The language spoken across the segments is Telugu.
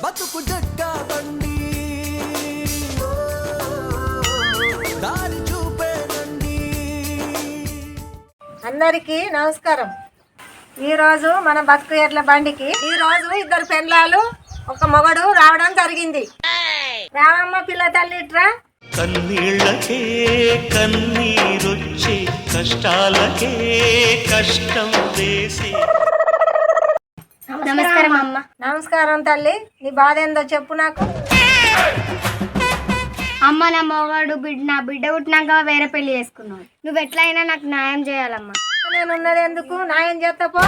బతుకు జట్కా బండి దారి చూపేనండి. అందరికీ నమస్కారం. ఈరోజు మన బతుకు ఎడ్ల బండికి ఈరోజు ఇద్దరు పెళ్ళాలు ఒక మొగడు రావడం జరిగింది. రామమ్మ పిల్ల తల్లి ఇట్రా. కన్నీళ్ళకే కన్నీరొచ్చే కష్టాలకే కష్టం వేసే. నమస్కారం అమ్మ. నమస్కారం తల్లి. నీ బాధ ఏందో చెప్పు నాకు. అమ్మ, నా మొగాడు నా బిడ్డ పుట్టినాక వేరే పెళ్లి చేసుకున్నావు. నువ్వు ఎట్లయినా నాకు న్యాయం చేయాలమ్మా. నేను ఉన్నది ఎందుకు, న్యాయం చేస్తా పో.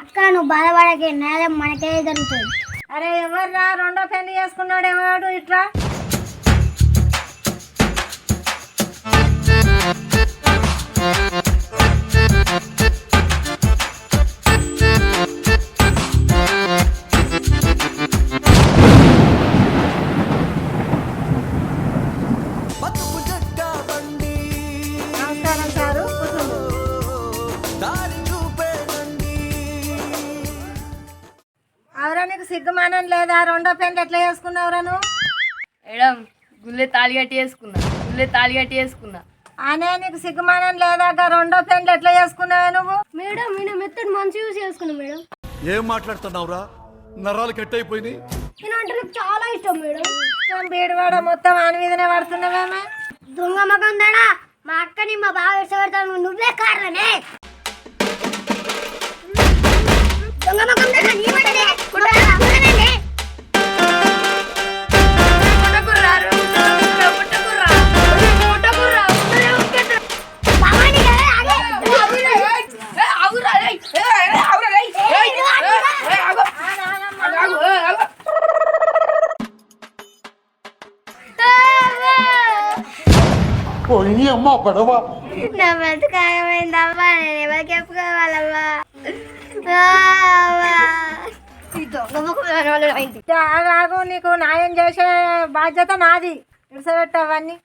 అక్క, నువ్వు బాధపడకే, న్యాయం మనకే జరుగుతుంది. అరే ఎవర్రా రెండో పెళ్లి చేసుకున్నాడు ఎవడు ఇట్రా. బతుకు జట్కా బండి నమస్కారం సారు, కూర్చోండి. దారి చూపేనండి. అవరా నీకు సిగ్గుమానం లేదా? రెండో పెళ్లి ఎట్లా చేసుకున్నావురా నువ్వు? మేడం, గుళ్ళే తాళి కట్టి వేసుకున్నా. అనే నీకు సిగ్గుమానం లేదా? రెండో పెళ్లి ఎట్లా చేసుకున్నావే నువ్వు? మేడం, నేను మెత్తడు మంచి యూజ్ చేసుకున్నా మేడం. ఏం మాట్లాడుతున్నావురా? నరాలు కట్ అయిపోయింది. నేను అంటే నాకు చాలా ఇష్టం మేడం. బీడివాడ మొత్తం ఆని మీదనే పడుతున్నావేమే. దొంగ మగం దాడా, మా అక్కని మా బావ ఇష్టపడతాను, నువ్వే కారణనే. దొంగ మగం దాడా, నీ మాటనే. నా బతుకాయమైందమ్మా, నేను ఎవరికి చెప్పుకోవాలమ్మా. ఆగు, నీకు న్యాయం చేసే బాధ్యత నాది. ఇడిసబెట్టు అవన్నీ.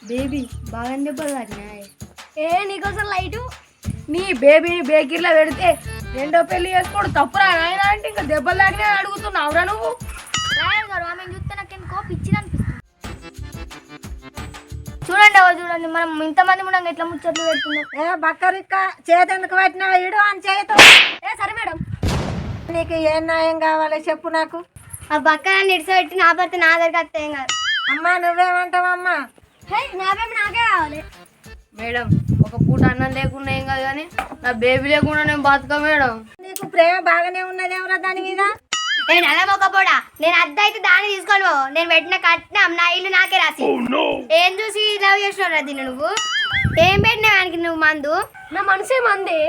బేబీ బాగా దెబ్బలు తాకినాయి. నీకోసం లైటు. నీ బేబీని బేకరీలో పెడితే రెండో పెళ్లి చేసుకోడు తప్పురా నాయన అంటే ఇంకా దెబ్బలు తాకినా అడుగుతున్నావురా నువ్వు? రాయల్ గారు, ఆమె చూస్తే నాకు ఎందుకో పిచ్చిది అనిపిస్తుంది. చూడండి చూడండి, మనం ఇంతమంది కూడా ఎట్లా ముచ్చట్లు పెడుతున్నాం. ఏ బక్కరిక్క చేతెందుకు పెట్టినా ఇడు అని చేత. సరే మేడం, నీకు ఏం న్యాయం కావాలి చెప్పు నాకు. ఆ బక్కని ఇడిసబెట్టి నా భర్త నా దగ్గరికి వస్తే ఏం కాదు. అమ్మా నువ్వేమంటావమ్మా? నా బేబీ నాకే కావాలి. మేడం, ఒక పూట అన్నం లేకుండా ఏం కాదు కానీ నా బేబీ లేకుండా నేను బతుక మేడం. నీకు ప్రేమ బాగానే ఉన్నదేమరా దాని మీద? నేను అలా మొక్కపోడా, నేను అద్దె అయితే దాన్ని తీసుకోను. నేను పెట్టిన కట్నం నా ఇల్లు నాకే రాసి. ఏం చూసి లవ్ చేసినావు దీన్ని నువ్వు? ఏం పెట్టినా ఆయనకి నువ్వు మందు? నా మనసే మందే.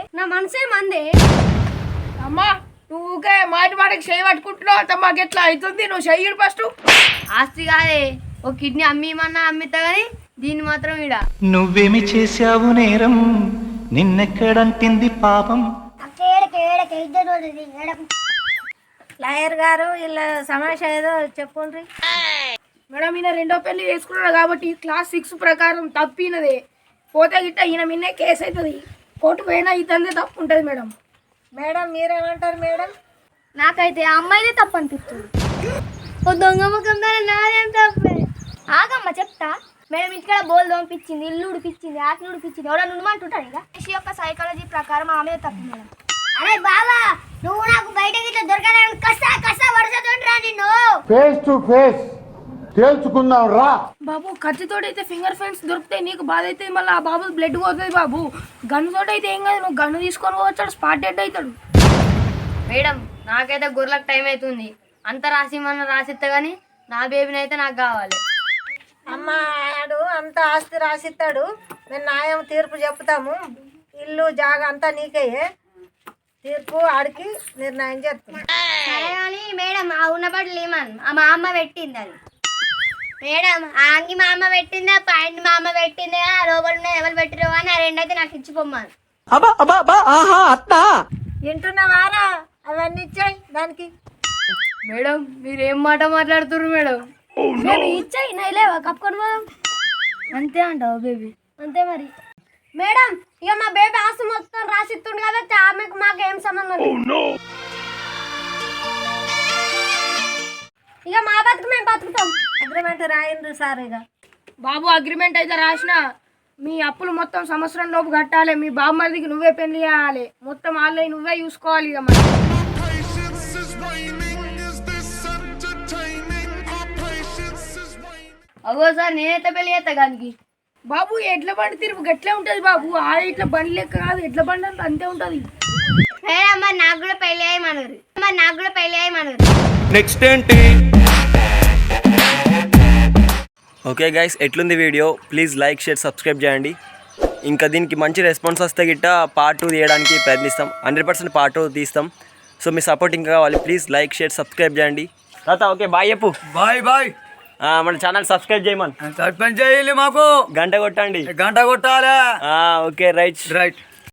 అమ్మా, నువ్వుకే మాటికి చెయ్యి పట్టుకుంటున్నావు. అంత మాకు ఎట్లా అవుతుంది? నువ్వు చెయ్యడు ఫస్ట్. ఆస్తి కాదే, ఒక కిడ్నీ అమ్మిమన్నా అమ్మితా కానీ దీన్ని మాత్రం ఈడ. నువ్వేమి చేశావు నేరం, నిన్నెక్కడంటింది పాపం. లాయర్ గారు వీళ్ళ సమస్య ఏదో చెప్పుండ్రి. మేడం, ఈయన రెండో పెళ్లి చేసుకున్నాడు కాబట్టి క్లాస్ 6 ప్రకారం తప్పినదే. పోతే గిట్ట ఈయన మిన్నే కేసు అవుతుంది. కోర్టు పోయినా ఇతందే తప్పు ఉంటుంది మేడం. మేడం మీరేమంటారు మేడం? నాకైతే ఆ అమ్మాయిదే తప్పు అనిపిస్తుంది. ఓ దొంగ ముఖం నాదేం తప్పే. ఆగమ్మ చెప్తా. మేడం ఇంటికాడ బోల్ దొంపించింది, ఇల్లు ఉడిపించింది, ఆటలు ఉడిపించింది. ఎవడో నుండమంటుంటాడు. ఇక మనిషి యొక్క సైకాలజీ ప్రకారం ఆమె తప్పు మేడం. అరే బాబా, నువ్వు నాకు బయట గిట్ల దొరకాలని కసా వరుసతుంటరా నిన్ను. ఫేస్ టు ఫేస్ తేల్చుకుందాం రా. బాబు, కత్తితోటి అయితే ఫింగర్ ఫ్రెండ్స్ దొరుకుతాయి, నీకు బాధ అయితే మళ్ళీ ఆ బాబు బ్లడ్ పోతుంది. బాబు, గన్ను తోటి అయితే ఏం కాదు, నువ్వు గన్ను తీసుకొని పోవచ్చాడు, స్పాట్ డెడ్ అవుతాడు. మేడం, నాకైతే గొర్రెలకు టైం అవుతుంది. అంత రాసిమన్నా రాసిస్తా కానీ నా బేబీని అయితే నాకు కావాలి. అమ్మా ఆడు అంత ఆస్తి రాసిస్తాడు, మేము న్యాయం తీర్పు చెప్తాము. ఇల్లు జాగా అంతా నీకే, తీర్పు ఆడికి నిర్ణయం చేస్తాం. సరే కానీ మేడం, ఆ ఉన్న బట్టలు ఏమని మా అమ్మ పెట్టింది. అది మేడం, ఆ అంగి మా అమ్మ పెట్టిందా, పాయింట్ మా అమ్మ పెట్టిందా, లోపల ఉన్న ఎవరు పెట్టిరో అని ఆ రెండైతే నాకు ఇచ్చిపోమ్మను. వింటున్నావారా? అవన్నీ ఇచ్చాయి దానికి. మేడం, మీరు ఏం మాట మాట్లాడుతున్నారు మేడం? ఇచ్చాయి నైలేవా కప్పుకొని పోదాం. అంతే అంటావు బేబీ? అంతే మరి. మేడం ఇక మా బేబీ ఆస్తి మొత్తం రాసిస్తుండు కదా, ఆమెకు మాకు ఏం సంబంధం లేదు. ఇక మా బతుకు మేము బతుకుతాం. అగ్రిమెంట్ రాయిండ్రు సార్. ఇక బాబు అగ్రిమెంట్ అయితే రాసిన మీ అప్పులు మొత్తం సంవత్సరం లోపు కట్టాలి. మీ బాబు మరిదికి నువ్వే పెళ్లి చేయాలి. మొత్తం ఆన్లైన్ నువ్వే చూసుకోవాలి. ఇక మరి అగో సార్ నేనైతే పెళ్లి చేస్తా గానికి. బాబు ఎడ్ల బండి తిరుగు గట్లే ఉంటది బాబు. ఆ ఇట్లా బండి లెక్క కాదు, ఎడ్ల బండి అంటే అంతే ఉంటది. మేడం మరి నాకు కూడా పెళ్లి అయ్యమన్నారు. నెక్స్ట్ ఏంటి? ఓకే గైస్, ఎట్లుంది video? Please like, share, subscribe చేయండి. ఇంకా దీనికి మంచి రెస్పాన్స్ వస్తే గిట్ట పార్ట్ 2 తీయడానికి ప్రయత్నిస్తాం. 100% పార్ట్ 2 తీస్తాం. సో మీ సపోర్ట్ ఇంకా కావాలి. ప్లీజ్ లైక్, షేర్, సబ్స్క్రైబ్ చేయండి. తాత ఓకే బాయ్ చెప్పు. Bye bye. మన ఛానల్ సబ్స్క్రైబ్ చేయమని సర్పంచ్ చేయాలి, మాకు గంట కొట్టండి. గంట కొట్టాలా? Okay right.